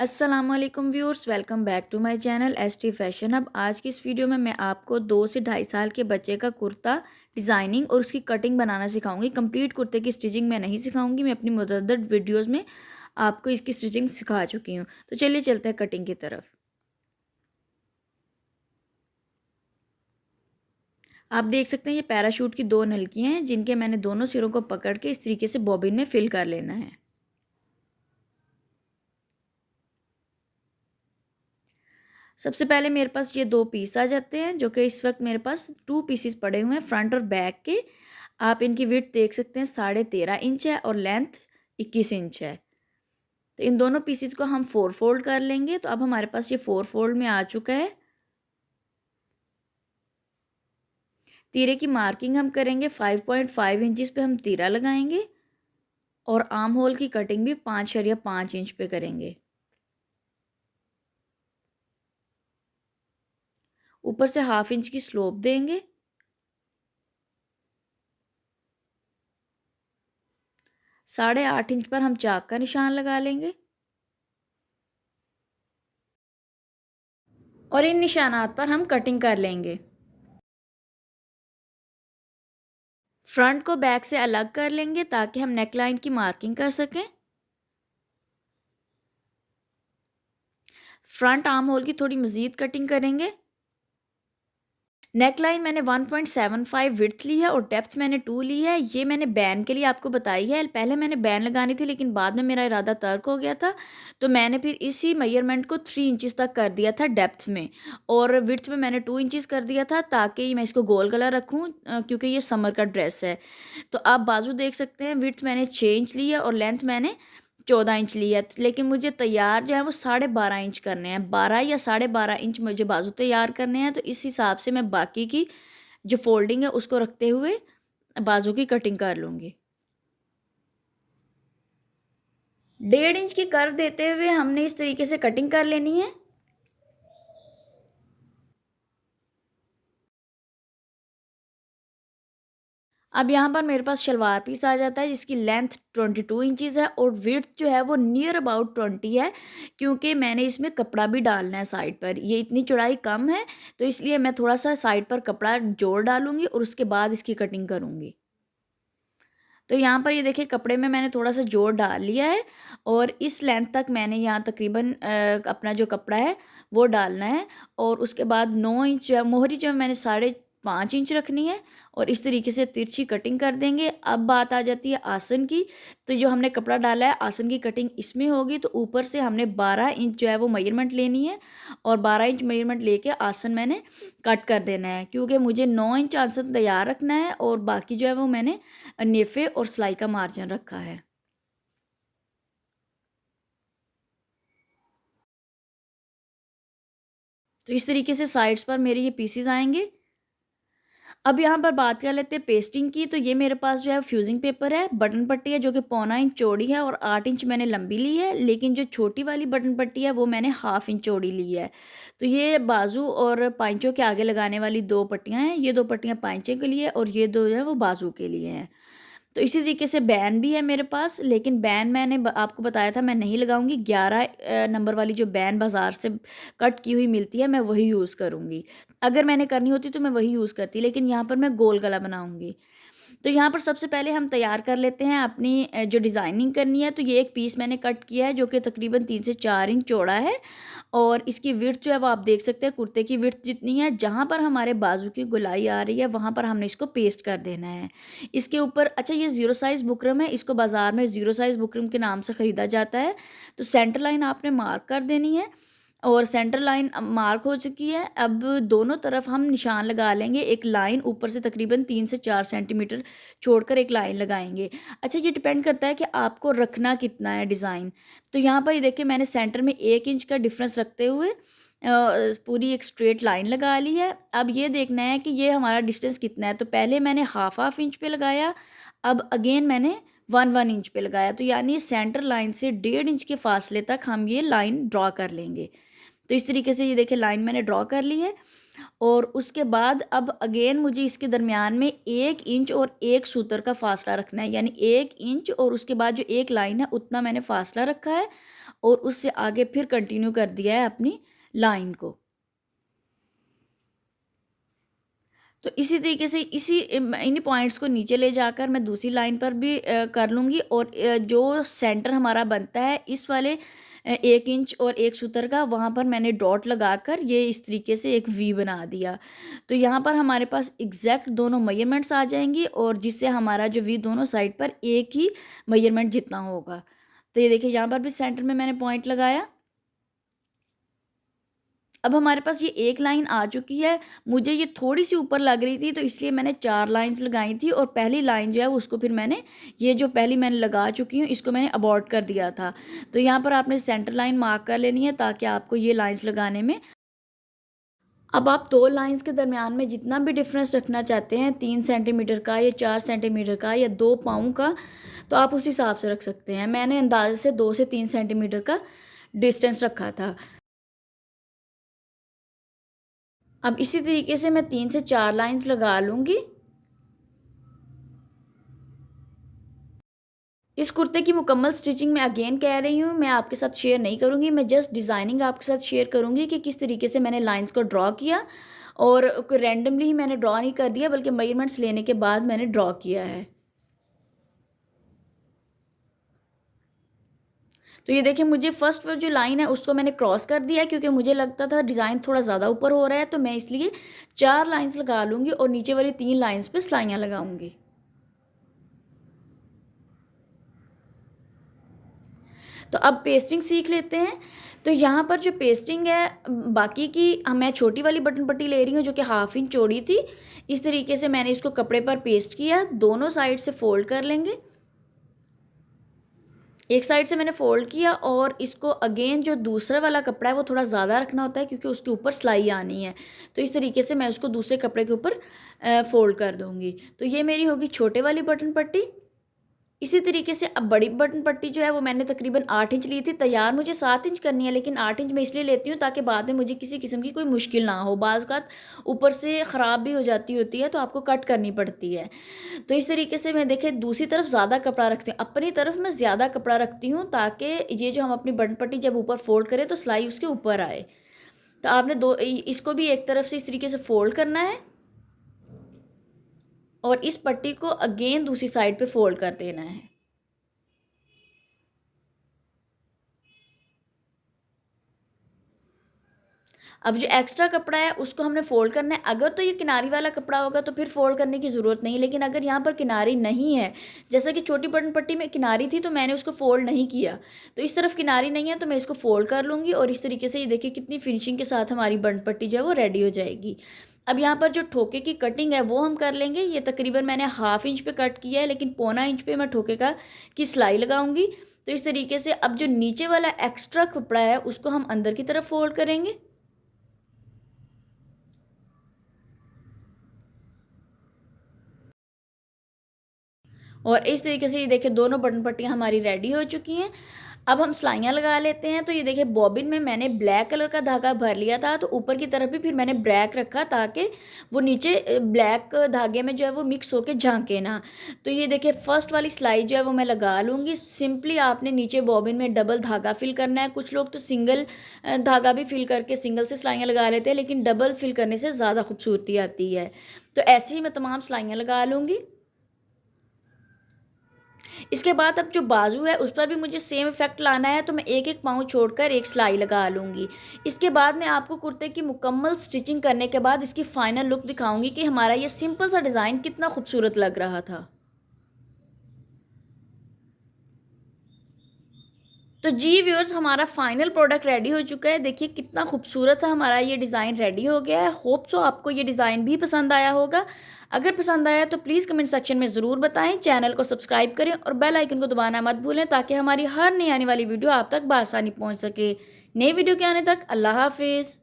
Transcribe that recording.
अस्सलामुअलैकुम viewers, welcome back to my channel ST fashion hub. आज की इस वीडियो में मैं आपको 2 से 2.5 साल के बच्चे का कुर्ता डिज़ाइनिंग और उसकी कटिंग बनाना सिखाऊंगी। कंप्लीट कुर्ते की स्टिचिंग मैं नहीं सिखाऊंगी, मैं अपनी मुतअद्दिद वीडियोस में आपको इसकी स्टिचिंग सिखा चुकी हूँ। तो चलिए चलते हैं कटिंग की तरफ। आप देख सकते हैं ये पैराशूट की 2 नलकियाँ हैं, जिनके मैंने दोनों सिरों को पकड़ के इस तरीके से बॉबिन में फिल कर लेना है। सबसे पहले मेरे पास ये 2 पीस आ जाते हैं, जो कि इस वक्त मेरे पास 2 पीसेस पड़े हुए हैं फ्रंट और बैक के। आप इनकी विड्थ देख सकते हैं 13.5 इंच है और लेंथ 21 इंच है। तो इन दोनों पीसेस को हम 4 फोल्ड कर लेंगे। तो अब हमारे पास ये 4 फोल्ड में आ चुका है। तीरे की मार्किंग हम करेंगे 5.5 इंचज़ पे हम तीरा लगाएंगे और आर्म होल की कटिंग भी 5.5 इंच पे करेंगे। ऊपर से 1/2 इंच की स्लोप देंगे। 8.5 इंच पर हम चाक का निशान लगा लेंगे और इन निशानात पर हम कटिंग कर लेंगे। फ्रंट को बैक से अलग कर लेंगे ताकि हम नेकलाइन की मार्किंग कर सकें। फ्रंट आर्म होल की थोड़ी मज़ीद कटिंग करेंगे। नेक लाइन मैंने 1.75 विड्थ ली है और डेप्थ मैंने 2 ली है। ये मैंने बैन के लिए आपको बताई है। पहले मैंने बैन लगानी थी, लेकिन बाद में मेरा इरादा तर्क हो गया था, तो मैंने फिर इसी मेजरमेंट को 3 इंचज़ तक कर दिया था डेप्थ में, और विड्थ में मैंने 2 इंचज़ कर दिया था ताकि मैं इसको गोल गला रखूँ, क्योंकि ये समर का ड्रेस है। तो आप बाजू देख सकते हैं, विड्थ मैंने 6 इंच ली है और लेंथ मैंने 14 इंच ली है। लेकिन मुझे तैयार जो है वो 12.5 इंच करने हैं। 12 या 12.5 इंच मुझे बाजू तैयार करने हैं। तो इस हिसाब से मैं बाकी की जो फोल्डिंग है उसको रखते हुए बाजू की कटिंग कर लूँगी। 1.5 इंच की कर्व देते हुए हमने इस तरीके से कटिंग कर लेनी है। अब यहाँ पर मेरे पास शलवार पीस आ जाता है, जिसकी लेंथ 22 इंचज़ है और विड्थ जो है वो नियर अबाउट 20 है, क्योंकि मैंने इसमें कपड़ा भी डालना है साइड पर। ये इतनी चौड़ाई कम है, तो इसलिए मैं थोड़ा सा साइड पर कपड़ा जोड़ डालूंगी और उसके बाद इसकी कटिंग करूँगी। तो यहाँ पर ये देखिए, कपड़े में मैंने थोड़ा सा जोड़ डाल लिया है और इस लेंथ तक मैंने यहाँ तकरीबन अपना जो कपड़ा है वो डालना है। और उसके बाद 9 इंच मोहरी जो मैंने 5.5 इंच रखनी है और इस तरीके से तिरछी कटिंग कर देंगे। अब बात आ जाती है आसन की। तो जो हमने कपड़ा डाला है, आसन की कटिंग इसमें होगी। तो ऊपर से हमने 12 इंच जो है वो मेजरमेंट लेनी है और 12 इंच मेजरमेंट लेके आसन मैंने कट कर देना है, क्योंकि मुझे 9 इंच आसन तैयार रखना है और बाकी जो है वो मैंने नेफे और सिलाई का मार्जिन रखा है। तो इस तरीके से साइड्स पर मेरे ये पीसेस आएंगे। अब यहाँ पर बात कर लेते हैं पेस्टिंग की। तो ये मेरे पास जो है फ्यूजिंग पेपर है, बटन पट्टी है जो कि 1.25 इंच चौड़ी है और 8 इंच मैंने लंबी ली है, लेकिन जो छोटी वाली बटन पट्टी है वो मैंने 1/2 इंच चौड़ी ली है। तो ये बाजू और पाइंचों के आगे लगाने वाली 2 पट्टियाँ हैं। ये 2 पट्टियाँ पाइंचे के लिए और ये 2 जो है वो बाजू के लिए हैं। तो इसी तरीके से बैन भी है मेरे पास, लेकिन बैन मैंने आपको बताया था मैं नहीं लगाऊंगी। 11 नंबर वाली जो बैन बाज़ार से कट की हुई मिलती है, मैं वही यूज़ करूँगी। अगर मैंने करनी होती तो मैं वही यूज़ करती, लेकिन यहाँ पर मैं गोल गला बनाऊँगी। तो यहाँ पर सबसे पहले हम तैयार कर लेते हैं अपनी जो डिज़ाइनिंग करनी है। तो ये एक पीस मैंने कट किया है जो कि तकरीबन 3 से 4 इंच चौड़ा है और इसकी विड्थ जो है वो आप देख सकते हैं कुर्ते की विड्थ जितनी है। जहाँ पर हमारे बाजू की गोलाई आ रही है वहाँ पर हमने इसको पेस्ट कर देना है। इसके ऊपर, अच्छा ये ज़ीरो साइज़ बुकरम है, इसको बाज़ार में ज़ीरो साइज़ बुकरम के नाम से ख़रीदा जाता है। तो सेंटर लाइन आपने मार्क कर देनी है और सेंटर लाइन मार्क हो चुकी है। अब दोनों तरफ हम निशान लगा लेंगे। एक लाइन ऊपर से तकरीबन 3 से 4 सेंटीमीटर छोड़कर एक लाइन लगाएंगे। अच्छा, ये डिपेंड करता है कि आपको रखना कितना है डिज़ाइन। तो यहाँ पर ये देखिए, मैंने सेंटर में 1 इंच का डिफरेंस रखते हुए पूरी एक स्ट्रेट लाइन लगा ली है। अब ये देखना है कि ये हमारा डिस्टेंस कितना है। तो पहले मैंने हाफ इंच पे लगाया, अब अगेन मैंने 1 इंच पे लगाया। तो यानी सेंटर लाइन से 1.5 इंच के फासले तक हम ये लाइन ड्रॉ कर लेंगे। तो इस तरीके से ये देखिए लाइन मैंने ड्रॉ कर ली है। और उसके बाद अब अगेन मुझे इसके दरमियान में 1 इंच और एक सूतर का फासला रखना है, यानी 1 इंच और उसके बाद जो एक लाइन है उतना मैंने फासला रखा है। और उससे आगे फिर कंटिन्यू कर दिया है अपनी लाइन को। तो इसी तरीके से इन्हीं पॉइंट्स को नीचे ले जाकर मैं दूसरी लाइन पर भी कर लूँगी और जो सेंटर हमारा बनता है इस वाले 1 इंच और 1 सूत्र का, वहाँ पर मैंने डॉट लगाकर ये इस तरीके से एक वी बना दिया। तो यहाँ पर हमारे पास एग्जैक्ट दोनों मेजरमेंट्स आ जाएंगी और जिससे हमारा जो वी दोनों साइड पर एक ही मेजरमेंट जितना होगा। तो ये देखिए यहाँ पर भी सेंटर में मैंने पॉइंट लगाया। अब हमारे पास ये एक लाइन आ चुकी है। मुझे ये थोड़ी सी ऊपर लग रही थी तो इसलिए मैंने 4 लाइंस लगाई थी और पहली लाइन जो है उसको फिर मैंने ये जो पहली मैंने लगा चुकी हूँ इसको मैंने अबॉर्ट कर दिया था। तो यहाँ पर आपने सेंटर लाइन मार्क कर लेनी है ताकि आपको ये लाइंस लगाने में। अब आप 2 लाइंस के दरमियान में जितना भी डिफरेंस रखना चाहते हैं, 3 सेंटीमीटर का या 4 सेंटीमीटर का या 2 पाँव का, तो आप उस हिसाब से रख सकते हैं। मैंने अंदाजे से 2 से 3 सेंटीमीटर का डिस्टेंस रखा था। अब इसी तरीके से मैं 3 से 4 लाइंस लगा लूँगी। इस कुर्ते की मुकम्मल स्टिचिंग मैं अगेन कह रही हूँ, मैं आपके साथ शेयर नहीं करूँगी। मैं जस्ट डिज़ाइनिंग आपके साथ शेयर करूँगी कि किस तरीके से मैंने लाइंस को ड्रॉ किया और कोई रैंडमली ही मैंने ड्रॉ नहीं कर दिया बल्कि मेजरमेंट्स लेने के बाद मैंने ड्रॉ किया है। तो ये देखिए मुझे फर्स्ट जो लाइन है उसको मैंने क्रॉस कर दिया क्योंकि मुझे लगता था डिज़ाइन थोड़ा ज़्यादा ऊपर हो रहा है, तो मैं इसलिए 4 लाइंस लगा लूँगी और नीचे वाली 3 लाइंस पे सिलाइयाँ लगाऊँगी। तो अब पेस्टिंग सीख लेते हैं। तो यहाँ पर जो पेस्टिंग है बाकी की मैं छोटी वाली बटन पट्टी ले रही हूँ जो कि 1/2 इंच चौड़ी थी। इस तरीके से मैंने इसको कपड़े पर पेस्ट किया, दोनों साइड से फोल्ड कर लेंगे। एक साइड से मैंने फ़ोल्ड किया और इसको अगेन जो दूसरा वाला कपड़ा है वो थोड़ा ज़्यादा रखना होता है क्योंकि उसके ऊपर सिलाई आनी है। तो इस तरीके से मैं उसको दूसरे कपड़े के ऊपर फ़ोल्ड कर दूँगी। तो ये मेरी होगी छोटे वाली बटन पट्टी। इसी तरीके से अब बड़ी बटन पट्टी जो है वो मैंने तकरीबन 8 इंच ली थी। तैयार मुझे 7 इंच करनी है लेकिन 8 इंच मैं इसलिए लेती हूँ ताकि बाद में मुझे किसी किस्म की कोई मुश्किल ना हो। बाज़ औक़ात ऊपर से ख़राब भी हो जाती होती है तो आपको कट करनी पड़ती है। तो इस तरीके से मैं देखिए दूसरी तरफ ज़्यादा कपड़ा रखती हूँ, अपनी तरफ मैं ज़्यादा कपड़ा रखती हूँ ताकि ये जो हम अपनी बटन पट्टी जब ऊपर फ़ोल्ड करें तो सिलाई उसके ऊपर आए। तो आपने इसको भी एक तरफ से इस तरीके से फ़ोल्ड करना है और इस पट्टी को अगेन दूसरी साइड पे फ़ोल्ड कर देना है। अब जो एक्स्ट्रा कपड़ा है उसको हमने फ़ोल्ड करना है। अगर तो ये किनारी वाला कपड़ा होगा तो फिर फ़ोल्ड करने की ज़रूरत नहीं, लेकिन अगर यहाँ पर किनारी नहीं है, जैसे कि छोटी बटन पट्टी में किनारी थी तो मैंने उसको फ़ोल्ड नहीं किया, तो इस तरफ किनारी नहीं है तो मैं इसको फ़ोल्ड कर लूँगी और इस तरीके से ये देखिए कितनी फिनिशिंग के साथ हमारी बटन पट्टी जो है वो रेडी हो जाएगी। अब यहाँ पर जो ठोके की कटिंग है वो हम कर लेंगे। ये तकरीबन मैंने 1/2 इंच पे कट किया है लेकिन 1/4 इंच पे मैं ठोके की सिलाई लगाऊंगी। तो इस तरीके से अब जो नीचे वाला एक्स्ट्रा कपड़ा है उसको हम अंदर की तरफ फोल्ड करेंगे और इस तरीके से ये देखिए दोनों बटन पट्टियाँ हमारी रेडी हो चुकी हैं। अब हम सिलाइयाँ लगा लेते हैं। तो ये देखिए बॉबिन में मैंने ब्लैक कलर का धागा भर लिया था, तो ऊपर की तरफ भी फिर मैंने ब्लैक रखा ताकि वो नीचे ब्लैक धागे में जो है वो मिक्स होके झांके ना। तो ये देखिए फर्स्ट वाली सिलाई जो है वो मैं लगा लूँगी। सिंपली आपने नीचे बॉबिन में डबल धागा फिल करना है। कुछ लोग तो सिंगल धागा भी फिल करके सिंगल से सिलाइयाँ लगा लेते हैं, लेकिन डबल फिल करने से ज़्यादा खूबसूरती आती है। तो ऐसे ही मैं तमाम सिलाइयाँ लगा लूँगी। इसके बाद अब जो बाजू है उस पर भी मुझे सेम इफ़ेक्ट लाना है, तो मैं एक एक पाँव छोड़कर एक सिलाई लगा लूँगी। इसके बाद मैं आपको कुर्ते की मुकम्मल स्टिचिंग करने के बाद इसकी फ़ाइनल लुक दिखाऊँगी कि हमारा ये सिंपल सा डिज़ाइन कितना खूबसूरत लग रहा था। तो जी व्यूअर्स, हमारा फाइनल प्रोडक्ट रेडी हो चुका है। देखिए कितना खूबसूरत सा हमारा ये डिज़ाइन रेडी हो गया है। होप सो आपको ये डिज़ाइन भी पसंद आया होगा। अगर पसंद आया तो प्लीज़ कमेंट सेक्शन में ज़रूर बताएं। चैनल को सब्सक्राइब करें और बेल आइकन को दबाना मत भूलें ताकि हमारी हर नई आने वाली वीडियो आप तक बआसानी पहुंच सके। नई वीडियो के आने तक अल्लाह हाफिज़।